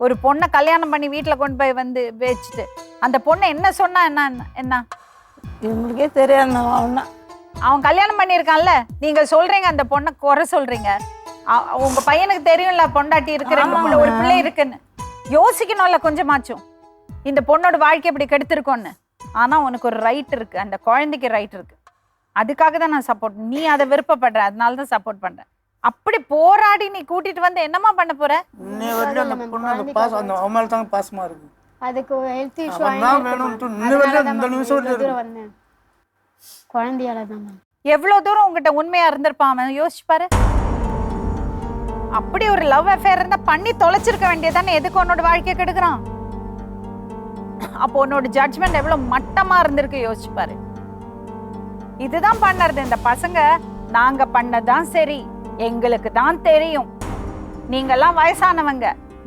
ஒரு பொண்ணை கல்யாணம் பண்ணி வீட்டில் கொண்டு போய் வந்து வச்சுட்டு அந்த பொண்ணை என்ன சொன்னா என்ன இவங்களுக்கே தெரியாது அவனா. அவன் கல்யாணம் பண்ணியிருக்கான்ல, நீங்க சொல்றீங்க அந்த பொண்ணை குறை சொல்றீங்க. உங்க பையனுக்கு தெரியும்ல பொண்டாட்டி இருக்கு, ஒரு பிள்ளை இருக்குன்னு. யோசிக்கணும்ல கொஞ்சமாச்சும், இந்த பொண்ணோட வாழ்க்கை இப்படி கெடுத்திருக்கோன்னு. ஆனா உனக்கு ஒரு ரைட் இருக்கு, அந்த குழந்தைக்கு ரைட் இருக்கு. அதுக்காக தான் நான் சப்போர்ட். நீ அதை விருப்பப்படுற, அதனால தான் சப்போர்ட் பண்றேன். அப்படி போராடி நீ கூட்டிட்டு வந்து என்னமா பண்ண போற? பாசமா இருக்கு. அதுக்கு ஹெல்த் இஷ்யூ வந்தேன் குழந்தையால தான். எவ்வளவு தூரம் உங்ககிட்ட உண்மையா இருந்திருப்பான் அவன், யோசிச்சு பாரு. அப்படி ஒரு லவ் அஃபேர் இருந்தா பண்ணி தொலைச்சிருக்க வேண்டியதானே, எதுக்கு உன்னோட வாழ்க்கையை கெடுக்கிறான்? அப்போ உன்னோட ஜட்ஜ்மெண்ட் எவ்வளவு மட்டமா இருந்திருக்கு யோசிச்சு பாரு. இதுதான் பண்ணறது இந்த பசங்க. நாங்க பண்ணதான் சரி, எங்களுக்கு தான் தெரியும், நீங்கெல்லாம் வயசானவங்க,